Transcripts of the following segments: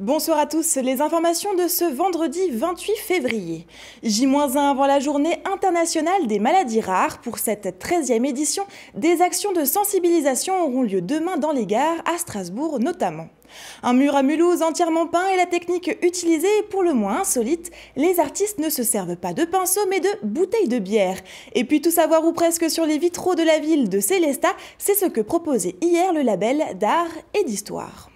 Bonsoir à tous, les informations de ce vendredi 28 février. J-1 avant la journée internationale des maladies rares. Pour cette 13e édition, des actions de sensibilisation auront lieu demain dans les gares, à Strasbourg notamment. Un mur à Mulhouse entièrement peint est la technique utilisée et pour le moins insolite, les artistes ne se servent pas de pinceaux mais de bouteilles de bière. Et puis tout savoir ou presque sur les vitraux de la ville de Célestat, c'est ce que proposait hier le label d'art et d'histoire.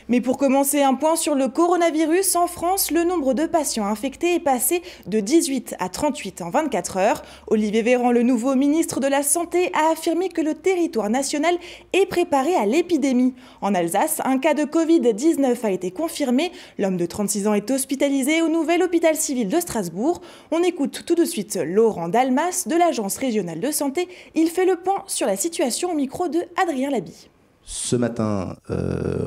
Mais pour commencer, un point sur le coronavirus. En France, le nombre de patients infectés est passé de 18 à 38 en 24 heures. Olivier Véran, le nouveau ministre de la Santé, a affirmé que le territoire national est préparé à l'épidémie. En Alsace, un cas de Covid-19 a été confirmé. L'homme de 36 ans est hospitalisé au nouvel hôpital civil de Strasbourg. On écoute tout de suite Laurent Dalmas de l'Agence régionale de santé. Il fait le point sur la situation au micro de Adrien Labi. Ce matin,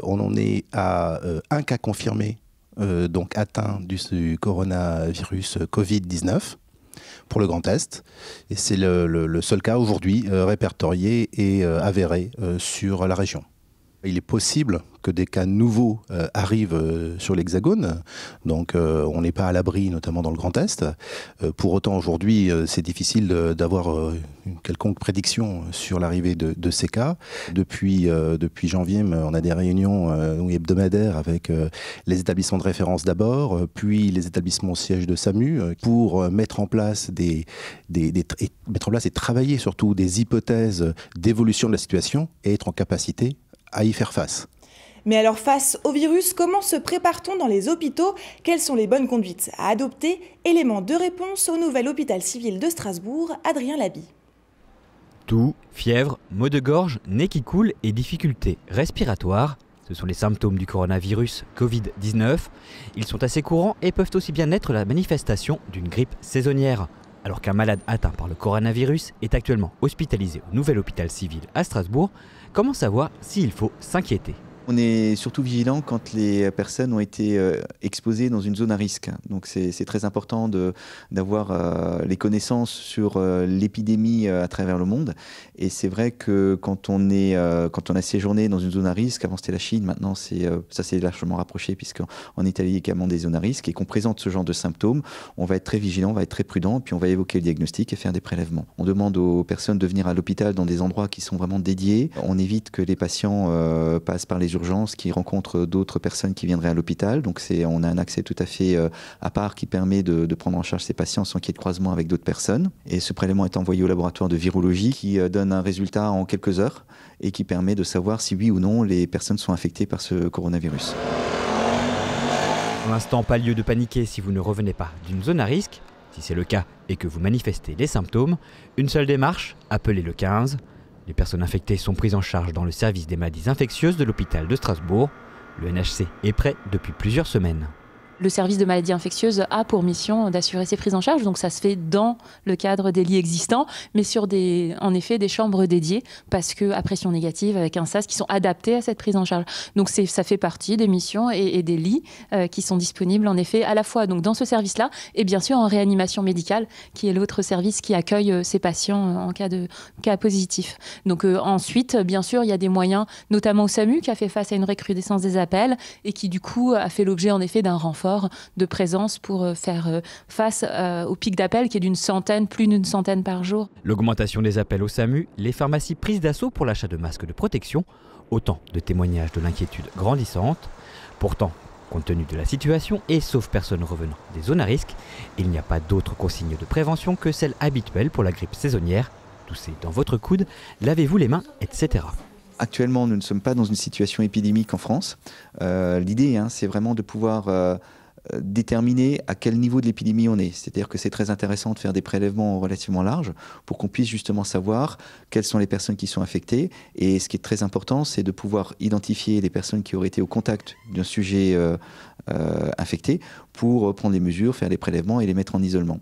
on en est à un cas confirmé, donc atteint du coronavirus Covid-19 pour le Grand Est. Et c'est le seul cas aujourd'hui répertorié et avéré sur la région. Il est possible que des cas nouveaux arrivent sur l'Hexagone, donc on n'est pas à l'abri, notamment dans le Grand Est. Pour autant, aujourd'hui, c'est difficile d'avoir une quelconque prédiction sur l'arrivée de ces cas. Depuis janvier, on a des réunions hebdomadaires avec les établissements de référence d'abord, puis les établissements sièges de SAMU, pour mettre en place et travailler surtout des hypothèses d'évolution de la situation et être en capacité à y faire face. Mais alors face au virus, comment se prépare-t-on dans les hôpitaux? Quelles sont les bonnes conduites à adopter? Élément de réponse au nouvel hôpital civil de Strasbourg, Adrien Labi. Toux, fièvre, maux de gorge, nez qui coule et difficultés respiratoires. Ce sont les symptômes du coronavirus Covid-19. Ils sont assez courants et peuvent aussi bien être la manifestation d'une grippe saisonnière. Alors qu'un malade atteint par le coronavirus est actuellement hospitalisé au nouvel hôpital civil à Strasbourg, comment savoir s'il faut s'inquiéter ? On est surtout vigilant quand les personnes ont été exposées dans une zone à risque. Donc c'est très important d'avoir les connaissances sur l'épidémie à travers le monde. Et c'est vrai que quand on a séjourné dans une zone à risque, avant c'était la Chine, maintenant ça s'est largement rapproché puisqu'en Italie il y a également des zones à risque et qu'on présente ce genre de symptômes, on va être très vigilant, on va être très prudent, puis on va évoquer le diagnostic et faire des prélèvements. On demande aux personnes de venir à l'hôpital dans des endroits qui sont vraiment dédiés. On évite que les patients passent par les urgences qui rencontrent d'autres personnes qui viendraient à l'hôpital. Donc on a un accès tout à fait à part qui permet de prendre en charge ces patients sans qu'il y ait de croisement avec d'autres personnes. Et ce prélèvement est envoyé au laboratoire de virologie qui donne un résultat en quelques heures et qui permet de savoir si oui ou non les personnes sont infectées par ce coronavirus. Pour l'instant, pas lieu de paniquer si vous ne revenez pas d'une zone à risque. Si c'est le cas et que vous manifestez les symptômes, une seule démarche, appelez le 15. Les personnes infectées sont prises en charge dans le service des maladies infectieuses de l'hôpital de Strasbourg. Le NHC est prêt depuis plusieurs semaines. Le service de maladies infectieuses a pour mission d'assurer ces prises en charge, donc ça se fait dans le cadre des lits existants, mais sur en effet des chambres dédiées, parce qu'à pression négative, avec un SAS, qui sont adaptés à cette prise en charge. Donc ça fait partie des missions et des lits qui sont disponibles en effet à la fois donc, dans ce service-là, et bien sûr en réanimation médicale, qui est l'autre service qui accueille ces patients en cas positif. Donc ensuite, bien sûr, il y a des moyens, notamment au SAMU, qui a fait face à une recrudescence des appels, et qui du coup a fait l'objet en effet d'un renfort de présence pour faire face au pic d'appel qui est plus d'une centaine par jour. L'augmentation des appels au SAMU, les pharmacies prises d'assaut pour l'achat de masques de protection, autant de témoignages de l'inquiétude grandissante. Pourtant, compte tenu de la situation et sauf personne revenant des zones à risque, il n'y a pas d'autres consignes de prévention que celles habituelles pour la grippe saisonnière. Toussez dans votre coude, lavez-vous les mains, etc. Actuellement, nous ne sommes pas dans une situation épidémique en France. L'idée, c'est vraiment de pouvoir déterminer à quel niveau de l'épidémie on est. C'est-à-dire que c'est très intéressant de faire des prélèvements relativement larges pour qu'on puisse justement savoir quelles sont les personnes qui sont infectées. Et ce qui est très important, c'est de pouvoir identifier les personnes qui auraient été au contact d'un sujet infecté pour prendre les mesures, faire les prélèvements et les mettre en isolement.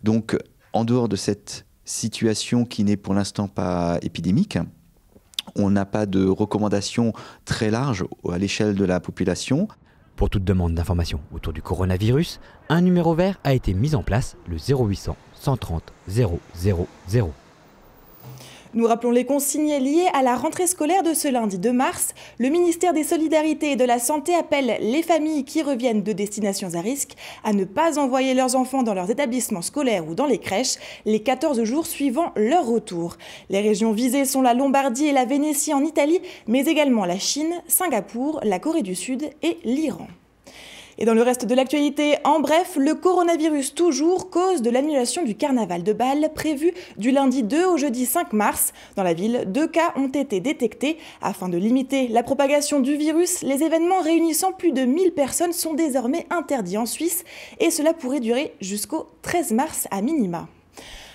Donc, en dehors de cette situation qui n'est pour l'instant pas épidémique, on n'a pas de recommandations très larges à l'échelle de la population. Pour toute demande d'information autour du coronavirus, un numéro vert a été mis en place, le 0800 130 000. Nous rappelons les consignes liées à la rentrée scolaire de ce lundi 2 mars. Le ministère des Solidarités et de la Santé appelle les familles qui reviennent de destinations à risque à ne pas envoyer leurs enfants dans leurs établissements scolaires ou dans les crèches les 14 jours suivant leur retour. Les régions visées sont la Lombardie et la Vénétie en Italie, mais également la Chine, Singapour, la Corée du Sud et l'Iran. Et dans le reste de l'actualité, en bref, le coronavirus toujours cause de l'annulation du carnaval de Bâle prévu du lundi 2 au jeudi 5 mars. Dans la ville, 2 cas ont été détectés. Afin de limiter la propagation du virus, les événements réunissant plus de 1000 personnes sont désormais interdits en Suisse et cela pourrait durer jusqu'au 13 mars à minima.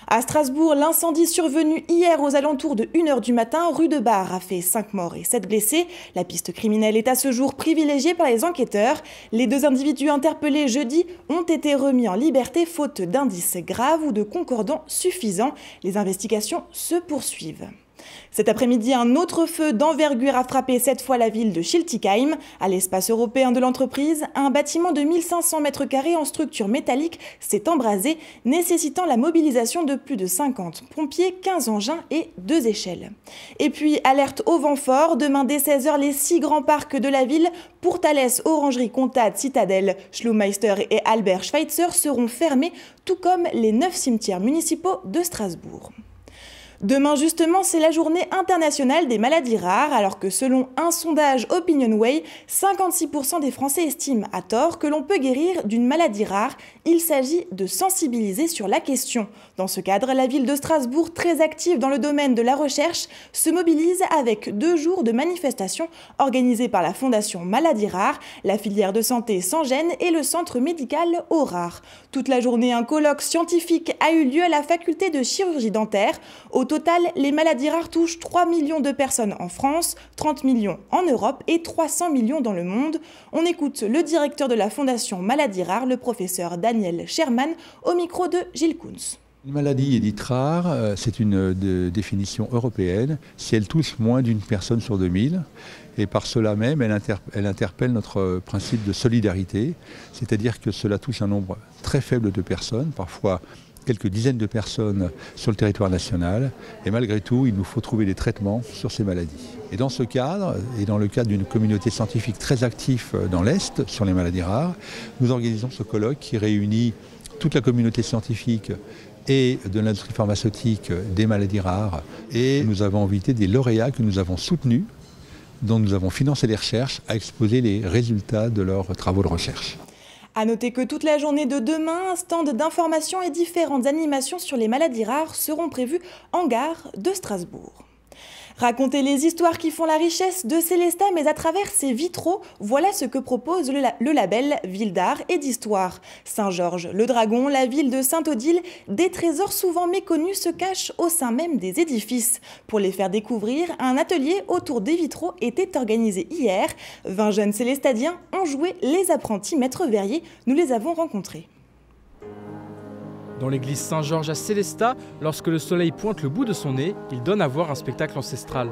À Strasbourg, l'incendie survenu hier aux alentours de 1h du matin, rue de Bar, a fait 5 morts et 7 blessés. La piste criminelle est à ce jour privilégiée par les enquêteurs. Les 2 individus interpellés jeudi ont été remis en liberté faute d'indices graves ou de concordants suffisants. Les investigations se poursuivent. Cet après-midi, un autre feu d'envergure a frappé cette fois la ville de Schiltigheim. À l'espace européen de l'entreprise, un bâtiment de 1500 m² en structure métallique s'est embrasé, nécessitant la mobilisation de plus de 50 pompiers, 15 engins et 2 échelles. Et puis, alerte au vent fort, demain dès 16h, les 6 grands parcs de la ville, pour Thalès, Orangerie, Comtade, Citadelle, Schlumeister et Albert Schweitzer seront fermés, tout comme les 9 cimetières municipaux de Strasbourg. Demain, justement, c'est la journée internationale des maladies rares, alors que selon un sondage OpinionWay, 56% des Français estiment à tort que l'on peut guérir d'une maladie rare. Il s'agit de sensibiliser sur la question. Dans ce cadre, la ville de Strasbourg, très active dans le domaine de la recherche, se mobilise avec 2 jours de manifestations organisées par la Fondation Maladies Rares, la filière de santé Sans Gêne et le centre médical Aux Rares. Toute la journée, un colloque scientifique a eu lieu à la faculté de chirurgie dentaire. Au total, les maladies rares touchent 3 millions de personnes en France, 30 millions en Europe et 300 millions dans le monde. On écoute le directeur de la Fondation Maladies Rares, le professeur Daniel Sherman, au micro de Gilles Kunz. Une maladie est dite rare, c'est une définition européenne, si elle touche moins d'une personne sur 2000. Et par cela même, elle interpelle notre principe de solidarité, c'est-à-dire que cela touche un nombre très faible de personnes, parfois quelques dizaines de personnes sur le territoire national. Et malgré tout, il nous faut trouver des traitements sur ces maladies. Et dans ce cadre, et dans le cadre d'une communauté scientifique très active dans l'Est sur les maladies rares, nous organisons ce colloque qui réunit toute la communauté scientifique et de l'industrie pharmaceutique des maladies rares. Et nous avons invité des lauréats que nous avons soutenus, dont nous avons financé les recherches, à exposer les résultats de leurs travaux de recherche. À noter que toute la journée de demain, un stand d'information et différentes animations sur les maladies rares seront prévus en gare de Strasbourg. Raconter les histoires qui font la richesse de Célestat, mais à travers ses vitraux, voilà ce que propose le label Ville d'art et d'histoire. Saint-Georges, le Dragon, la ville de Sainte-Odile, des trésors souvent méconnus se cachent au sein même des édifices. Pour les faire découvrir, un atelier autour des vitraux était organisé hier. 20 jeunes célestadiens ont joué les apprentis maîtres verriers. Nous les avons rencontrés. Dans l'église Saint-Georges à Célestat, lorsque le soleil pointe le bout de son nez, il donne à voir un spectacle ancestral.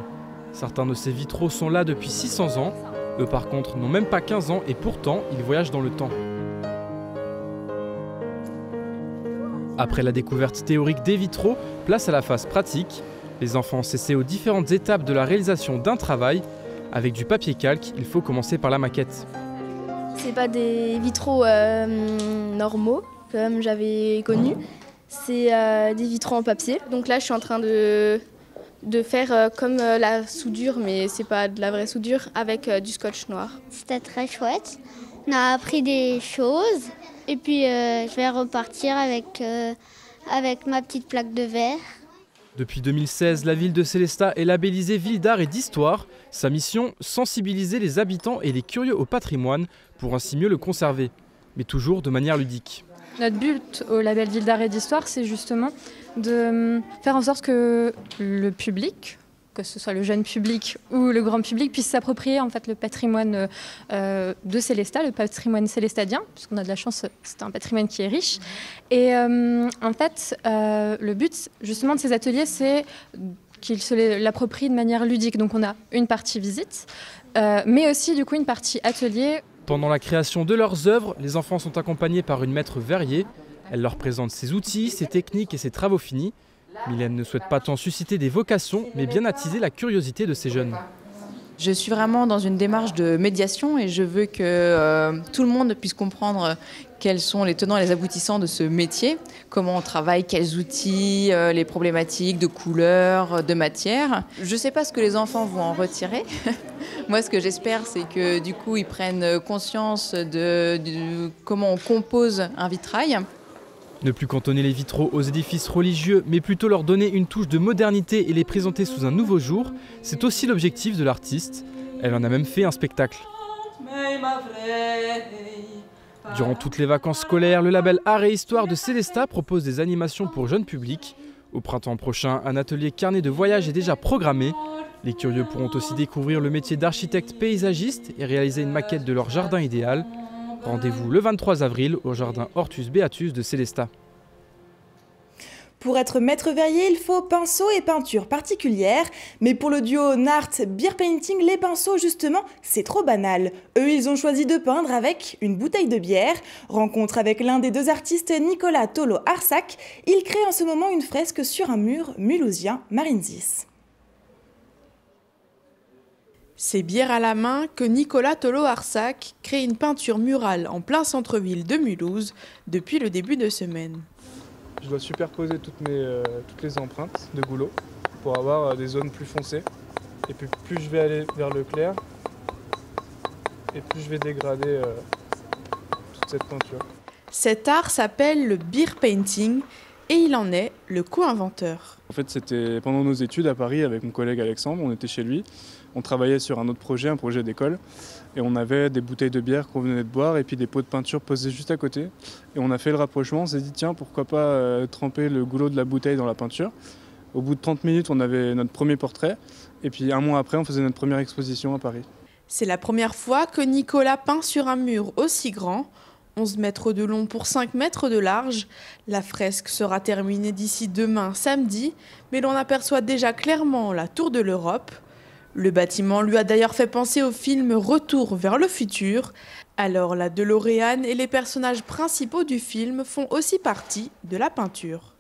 Certains de ces vitraux sont là depuis 600 ans. Eux par contre n'ont même pas 15 ans et pourtant ils voyagent dans le temps. Après la découverte théorique des vitraux, place à la phase pratique. Les enfants s'essaient aux différentes étapes de la réalisation d'un travail. Avec du papier calque, il faut commencer par la maquette. C'est pas des vitraux normaux, comme j'avais connu. C'est des vitraux en papier. Donc là, je suis en train de faire comme la soudure, mais c'est pas de la vraie soudure, avec du scotch noir. C'était très chouette. On a appris des choses. Et puis, je vais repartir avec ma petite plaque de verre. Depuis 2016, la ville de Célestat est labellisée Ville d'art et d'histoire. Sa mission, sensibiliser les habitants et les curieux au patrimoine pour ainsi mieux le conserver, mais toujours de manière ludique. Notre but au label Ville d'art et d'histoire, c'est justement de faire en sorte que le public, que ce soit le jeune public ou le grand public, puisse s'approprier en fait le patrimoine de Célestat, le patrimoine célestadien, puisqu'on a de la chance, c'est un patrimoine qui est riche. Et en fait, le but justement de ces ateliers, c'est qu'ils se l'approprient de manière ludique. Donc on a une partie visite, mais aussi du coup une partie atelier. Pendant la création de leurs œuvres, les enfants sont accompagnés par une maître verrier. Elle leur présente ses outils, ses techniques et ses travaux finis. Mylène ne souhaite pas tant susciter des vocations, mais bien attiser la curiosité de ces jeunes. Je suis vraiment dans une démarche de médiation et je veux que tout le monde puisse comprendre quels sont les tenants et les aboutissants de ce métier, comment on travaille, quels outils, les problématiques de couleurs, de matière. Je ne sais pas ce que les enfants vont en retirer. Moi, ce que j'espère, c'est que du coup, ils prennent conscience de comment on compose un vitrail. Ne plus cantonner les vitraux aux édifices religieux, mais plutôt leur donner une touche de modernité et les présenter sous un nouveau jour, c'est aussi l'objectif de l'artiste. Elle en a même fait un spectacle. Durant toutes les vacances scolaires, le label Art et Histoire de Célestat propose des animations pour jeunes publics. Au printemps prochain, un atelier carnet de voyage est déjà programmé. Les curieux pourront aussi découvrir le métier d'architecte paysagiste et réaliser une maquette de leur jardin idéal. Rendez-vous le 23 avril au jardin Hortus Beatus de Célestat. Pour être maître verrier, il faut pinceau et peinture particulière. Mais pour le duo Nart Beer Painting, les pinceaux, justement, c'est trop banal. Eux, ils ont choisi de peindre avec une bouteille de bière. Rencontre avec l'un des deux artistes, Nicolas Tolo-Arsac. Il crée en ce moment une fresque sur un mur mulhousien, Marinzis. C'est bière à la main que Nicolas Tolo-Arsac crée une peinture murale en plein centre-ville de Mulhouse depuis le début de semaine. Je dois superposer toutes les empreintes de goulot pour avoir des zones plus foncées. Et puis plus je vais aller vers le clair, et plus je vais dégrader toute cette peinture. Cet art s'appelle le beer painting et il en est le co-inventeur. En fait, c'était pendant nos études à Paris avec mon collègue Alexandre, on était chez lui. On travaillait sur un autre projet, un projet d'école, et on avait des bouteilles de bière qu'on venait de boire et puis des pots de peinture posés juste à côté. Et on a fait le rapprochement, on s'est dit tiens, pourquoi pas tremper le goulot de la bouteille dans la peinture. Au bout de 30 minutes, on avait notre premier portrait, et puis un mois après, on faisait notre première exposition à Paris. C'est la première fois que Nicolas peint sur un mur aussi grand, 11 mètres de long pour 5 mètres de large. La fresque sera terminée d'ici demain, samedi, mais l'on aperçoit déjà clairement la Tour de l'Europe. Le bâtiment lui a d'ailleurs fait penser au film Retour vers le futur. Alors la DeLorean et les personnages principaux du film font aussi partie de la peinture.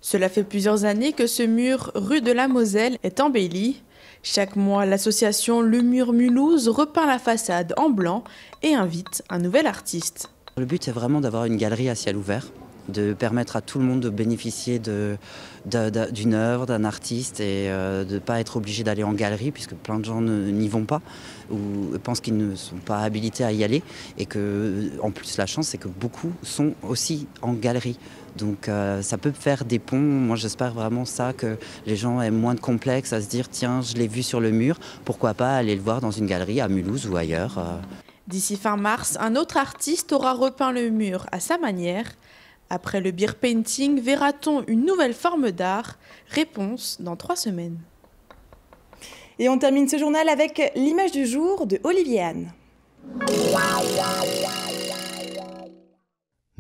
Cela fait plusieurs années que ce mur rue de la Moselle est embelli. Chaque mois, l'association Le Mur Mulhouse repeint la façade en blanc et invite un nouvel artiste. Le but est vraiment d'avoir une galerie à ciel ouvert, de permettre à tout le monde de bénéficier d'une œuvre, d'un artiste et de ne pas être obligé d'aller en galerie puisque plein de gens n'y vont pas ou pensent qu'ils ne sont pas habilités à y aller et que, en plus, la chance, c'est que beaucoup sont aussi en galerie. Donc ça peut faire des ponts. Moi, j'espère vraiment ça, que les gens aient moins de complexes à se dire tiens, je l'ai vu sur le mur, pourquoi pas aller le voir dans une galerie à Mulhouse ou ailleurs. D'ici fin mars, un autre artiste aura repeint le mur à sa manière. Après le beer painting, verra-t-on une nouvelle forme d'art? Réponse dans 3 semaines. Et on termine ce journal avec l'image du jour de Olivier Anne.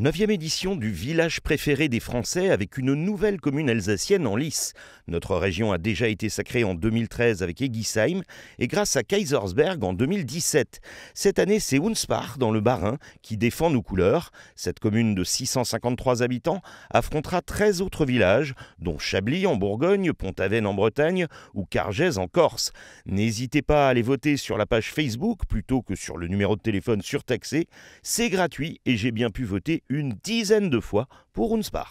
9e édition du village préféré des Français avec une nouvelle commune alsacienne en lice. Notre région a déjà été sacrée en 2013 avec Egisheim et grâce à Kaisersberg en 2017. Cette année, c'est Hunspach dans le Bas-Rhin qui défend nos couleurs. Cette commune de 653 habitants affrontera 13 autres villages, dont Chablis en Bourgogne, Pont-Aven en Bretagne ou Cargèse en Corse. N'hésitez pas à aller voter sur la page Facebook plutôt que sur le numéro de téléphone surtaxé. C'est gratuit et j'ai bien pu voter une dizaine de fois pour Hunspach.